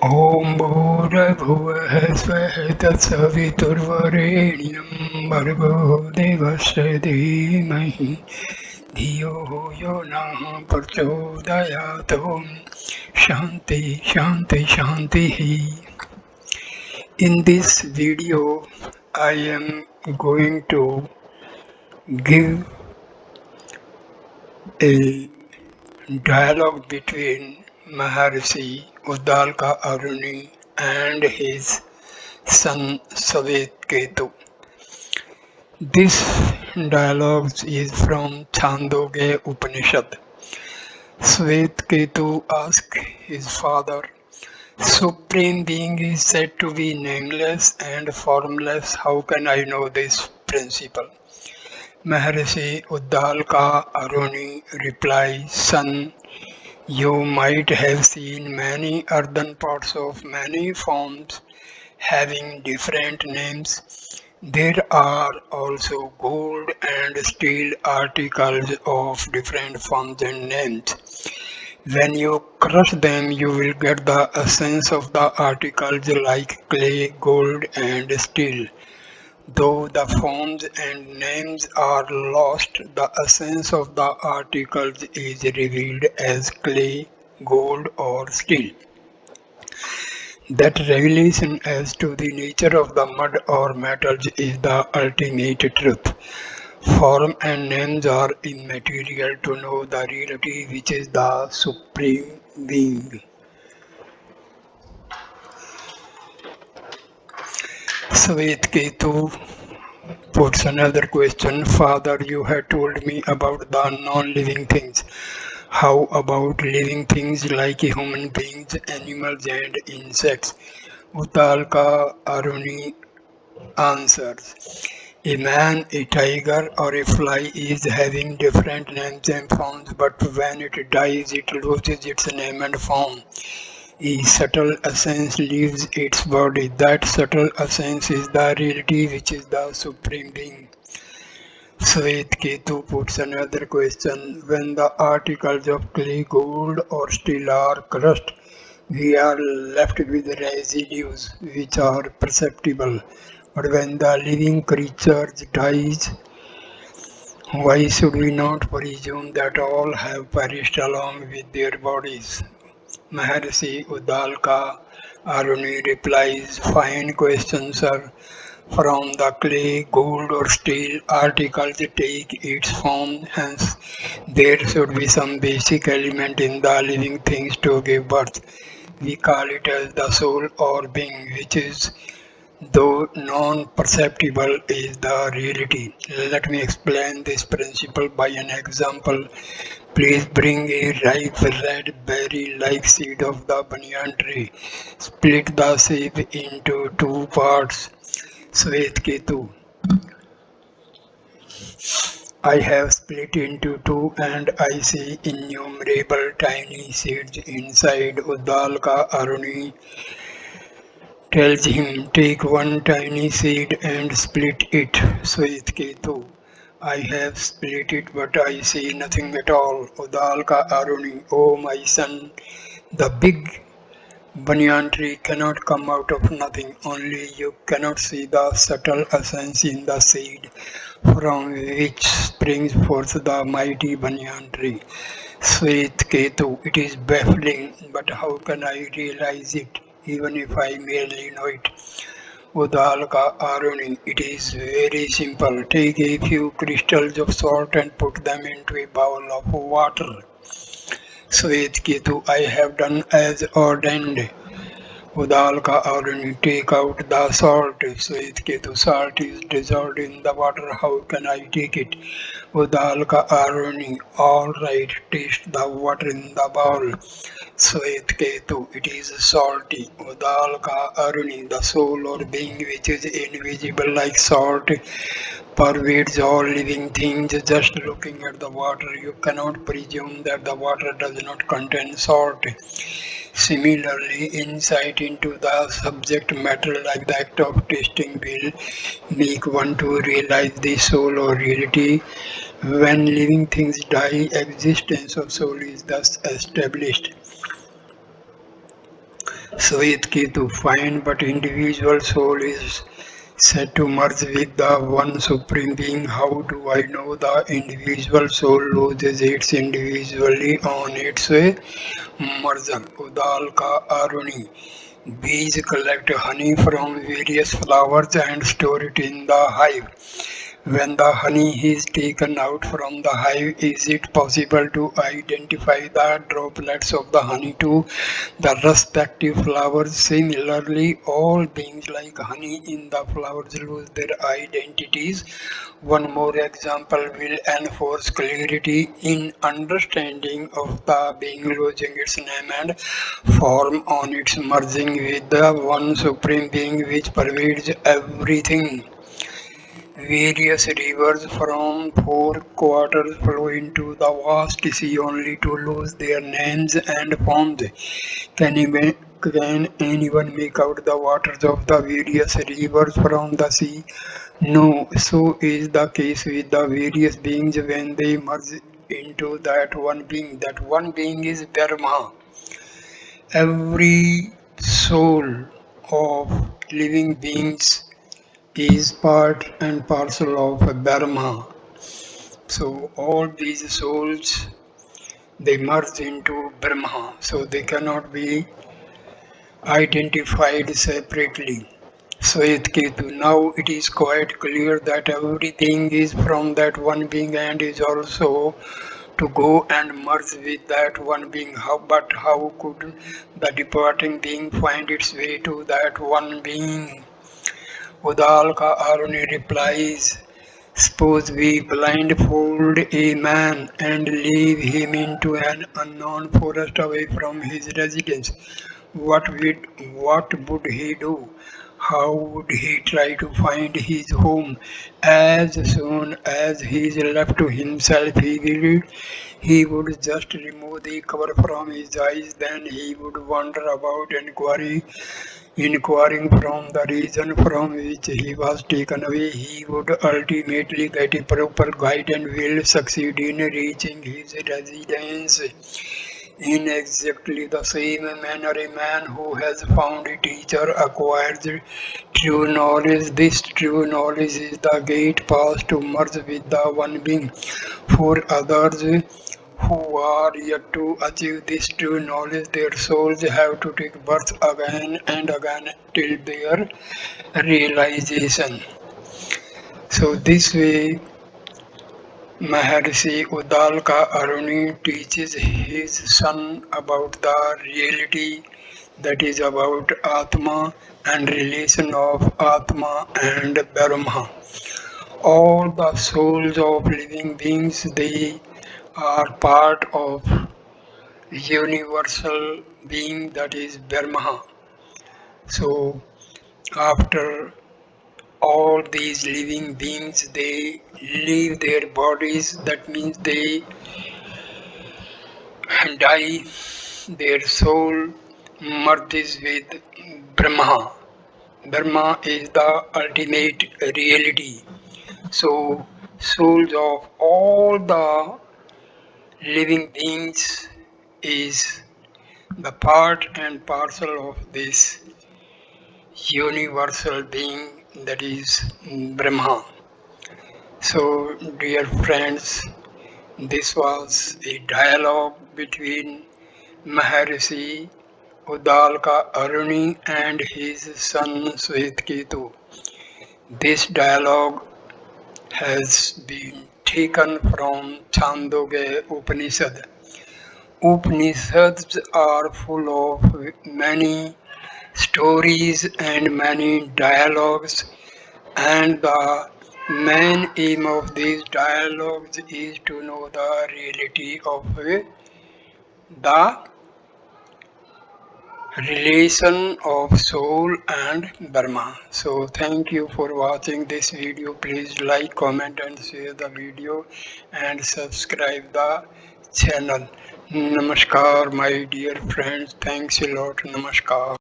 Om Bhurabhuvah Svah Tatsaviturvarenyam Bhargo Devasya Dhimahi Dhiyo Yo Nah Prachodayat. Om Shanti Shanti Shanti. In this video I am going to give a dialogue between Maharshi Uddalaka Aruni and his son Svetaketu. This dialogue is from Chandogya Upanishad. Swetketu asks his father, Supreme Being is said to be nameless and formless. How can I know this principle? Maharshi Uddalaka Aruni replies, Son, you might have seen many earthen pots of many forms having different names. There are also gold and steel articles of different forms and names. When you crush them, you will get the essence of the articles like clay, gold, and steel. Though the forms and names are lost, the essence of the articles is revealed as clay, gold, or steel. That revelation as to the nature of the mud or metals is the ultimate truth. Form and names are immaterial to know the reality which is the Supreme Being. Svetaketu puts another question. Father, you had told me about the non-living things. How about living things like human beings, animals and insects? Uddalaka Aruni answers. A man, a tiger or a fly is having different names and forms, but when it dies it loses its name and form. A subtle essence leaves its body. That subtle essence is the reality which is the Supreme Being. Swetketu puts another question. When the articles of clay, gold or steel are crushed, we are left with residues which are perceptible. But when the living creature dies, why should we not presume that all have perished along with their bodies? Maharshi Uddalaka Aruni replies, fine question, sir. From the clay, gold or steel articles take its form, hence there should be some basic element in the living things to give birth. We call it as the soul or being, which is, though non-perceptible, is the reality. Let me explain this principle by an example. Please bring a ripe red berry-like seed of the banyan tree. Split the seed into two parts. Swetketu. I have split into two and I see innumerable tiny seeds inside. Uddalaka Aruni tells him, take one tiny seed and split it. Swetketu. I have split it but I see nothing at all. Uddalaka Aruni, oh my son, the big banyan tree cannot come out of nothing, only you cannot see the subtle essence in the seed from which springs forth the mighty banyan tree. Svetaketu, it is baffling, but how can I realize it, even if I merely know it? Uddalaka Aruni, it is very simple. Take a few crystals of salt and put them into a bowl of water. Svetaketu, I have done as ordained. Uddalaka Aruni, take out the salt. Swetketu, salt is dissolved in the water. How can I take it? Uddalaka Aruni, all right, taste the water in the bowl. Swetketu, it is salty. Uddalaka Aruni, the soul or being which is invisible like salt, pervades all living things. Just looking at the water, you cannot presume that the water does not contain salt. Similarly, insight into the subject matter like the act of tasting will make one to realize the soul or reality. When living things die, existence of soul is thus established. Swetketu, fine but individual soul is said to merge with the one supreme being. How do I know the individual soul loses its individually on its way? Merger, Uddalaka Aruni. Bees collect honey from various flowers and store it in the hive. When the honey is taken out from the hive, is it possible to identify the droplets of the honey to the respective flowers? Similarly, all beings like honey in the flowers lose their identities. One more example will enforce clarity in understanding of the being losing its name and form on its merging with the one supreme being which pervades everything. Various rivers from four quarters flow into the vast sea only to lose their names and forms. Can anyone make out the waters of the various rivers from the sea? No. So is the case with the various beings when they merge into that one being. That one being is Brahma. Every soul of living beings is part and parcel of Brahma. So all these souls they merge into Brahma. So they cannot be identified separately. Svetaketu. Now it is quite clear that everything is from that one being and is also to go and merge with that one being. But how could the departing being find its way to that one being? Uddalaka Aruni replies, suppose we blindfold a man and leave him into an unknown forest away from his residence. What would he do? How would he try to find his home? As soon as he is left to himself, he would just remove the cover from his eyes. Then he would wander about inquiring from the region from which he was taken away. He would ultimately get a proper guide and will succeed in reaching his residence. In exactly the same manner, a man who has found a teacher acquires true knowledge. This true knowledge is the gate pass to merge with the one being. For others who are yet to achieve this true knowledge, their souls have to take birth again and again till their realization. So this way, Maharshi Uddalaka Aruni teaches his son about the reality that is about Atma and relation of Atma and Brahma. All the souls of living beings they are part of universal being that is Brahma. So after all these living beings they leave their bodies, that means they die, their soul merges with Brahma. Brahma is the ultimate reality. So souls of all the living beings is the part and parcel of this universal being that is Brahma. So, dear friends, this was a dialogue between Maharshi Uddalaka Aruni and his son Swetketu. This dialogue has been taken from Chandogya Upanishad. Upanishads are full of many stories and many dialogues, and the main aim of these dialogues is to know the reality of the relation of soul and Brahma. So thank you for watching this video. Please like, comment and share the video and subscribe the channel. Namaskar my dear friends. Thanks a lot. Namaskar.